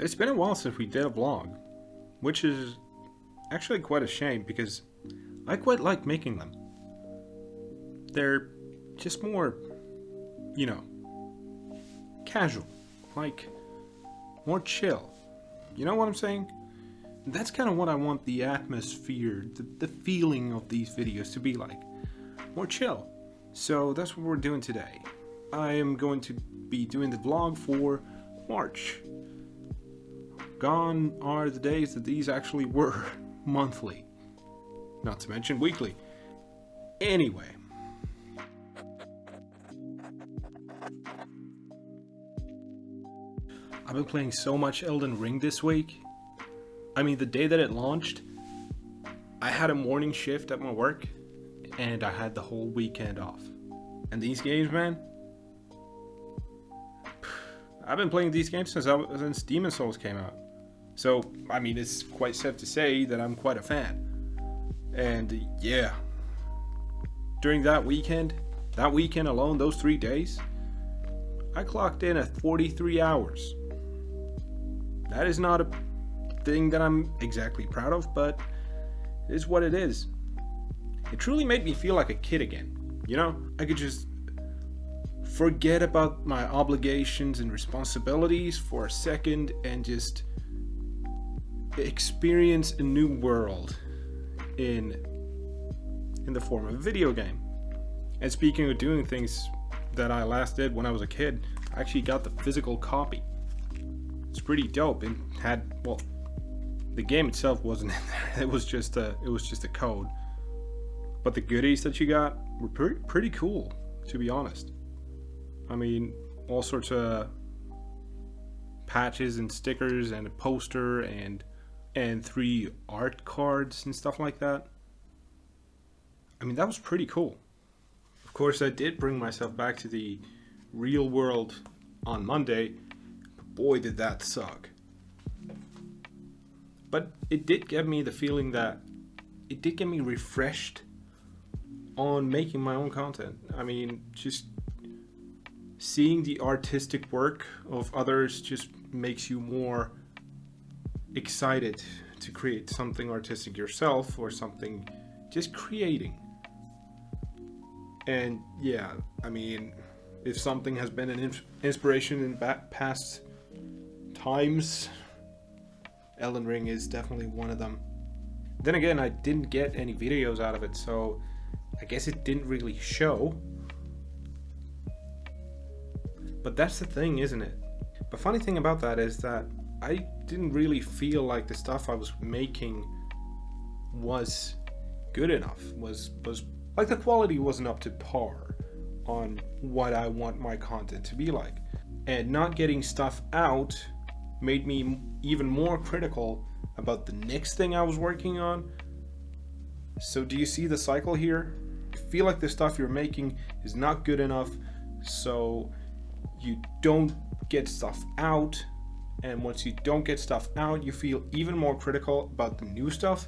It's been a while since we did a vlog, which is actually quite a shame because I quite like making them. They're just more, casual, like more chill. You know what I'm saying? That's kind of what I want the atmosphere, the feeling of these videos to be like. More chill. So that's what we're doing today. I am going to be doing the vlog for March. Gone are the days that these actually were monthly. Not to mention weekly. Anyway. I've been playing so much Elden Ring this week. I mean, the day that it launched, I had a morning shift at my work, and I had the whole weekend off. And these games, man, I've been playing these games since Demon Souls came out. So, I mean, it's quite safe to say that I'm quite a fan. And yeah, during that weekend alone, those 3 days, I clocked in at 43 hours. That is not a thing that I'm exactly proud of, but it is what it is. It truly made me feel like a kid again. You know, I could just forget about my obligations and responsibilities for a second and just experience a new world in the form of a video game. And speaking of doing things that I last did when I was a kid, I actually got the physical copy. It's pretty dope. It had, well, the game itself wasn't in there. It was just a code. But the goodies that you got were pretty cool, to be honest. I mean, all sorts of patches and stickers and a poster and 3 art cards and stuff like that. I mean, that was pretty cool. Of course, I did bring myself back to the real world on Monday, but boy did that suck. But it did give me the feeling that it did get me refreshed on making my own content. I mean, just seeing the artistic work of others just makes you more excited to create something artistic yourself, or something just creating. And yeah, I mean, if something has been an inspiration in past times, Elden Ring is definitely one of them. Then again, I didn't get any videos out of it, so I guess it didn't really show. But that's the thing, isn't it? The funny thing about that is that I didn't really feel like the stuff I was making was good enough, was like the quality wasn't up to par on what I want my content to be like. And not getting stuff out made me even more critical about the next thing I was working on. So do you see the cycle here? You feel like the stuff you're making is not good enough, so you don't get stuff out. And once you don't get stuff out, you feel even more critical about the new stuff.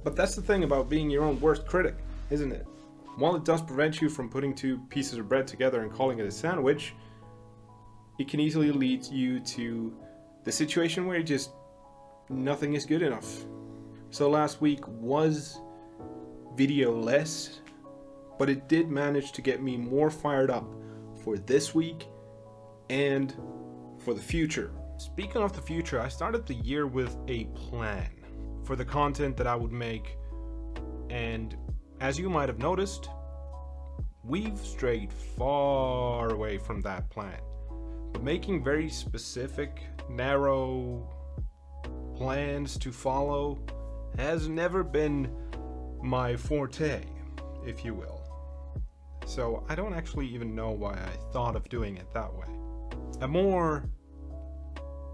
But that's the thing about being your own worst critic, isn't it? While it does prevent you from putting 2 pieces of bread together and calling it a sandwich, it can easily lead you to the situation where just nothing is good enough. So last week was video-less, but it did manage to get me more fired up for this week and for the future. Speaking of the future, I started the year with a plan for the content that I would make, and as you might have noticed, we've strayed far away from that plan. But making very specific, narrow plans to follow has never been my forte, if you will. So I don't actually even know why I thought of doing it that way. A more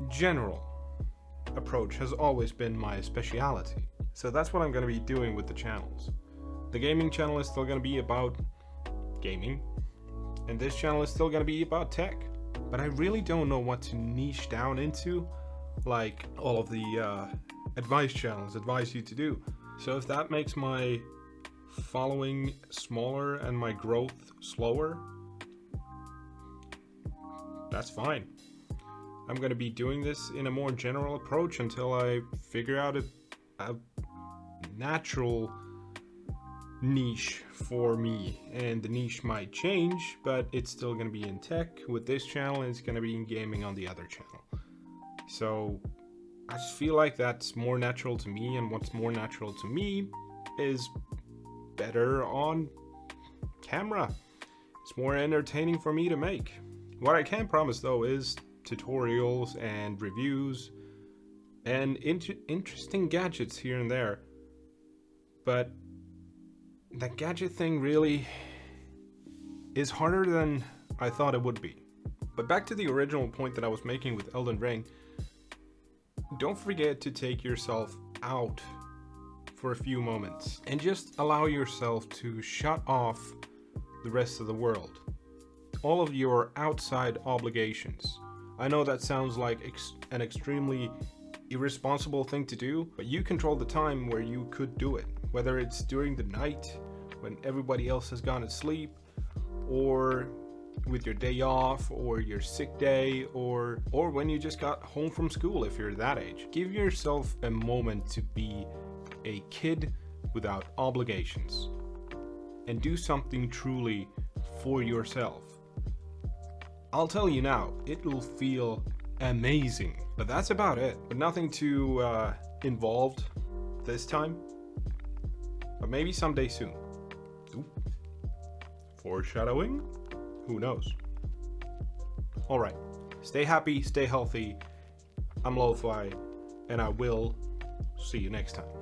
general approach has always been my speciality. So that's what I'm going to be doing with the channels. The gaming channel is still going to be about gaming, and this channel is still going to be about tech. But I really don't know what to niche down into, like all of the advice channels advise you to do. So if that makes my following smaller and my growth slower, that's fine. I'm going to be doing this in a more general approach until I figure out a natural niche for me. And the niche might change, but it's still going to be in tech with this channel, and it's going to be in gaming on the other channel. So I just feel like that's more natural to me, and what's more natural to me is better on camera. It's more entertaining for me to make. What I can promise though is tutorials and reviews and interesting gadgets here and there. But that gadget thing really is harder than I thought it would be. But back to the original point that I was making with Elden Ring, don't forget to take yourself out for a few moments and just allow yourself to shut off the rest of the world. All of your outside obligations. I know that sounds like an extremely irresponsible thing to do, but you control the time where you could do it. Whether it's during the night when everybody else has gone to sleep, or with your day off, or your sick day, or when you just got home from school if you're that age. Give yourself a moment to be a kid without obligations and do something truly for yourself. I'll tell you now, it will feel amazing. But that's about it. But nothing too involved this time. But maybe someday soon. Ooh. Foreshadowing? Who knows? Alright. Stay happy, stay healthy. I'm Lo-Fi, and I will see you next time.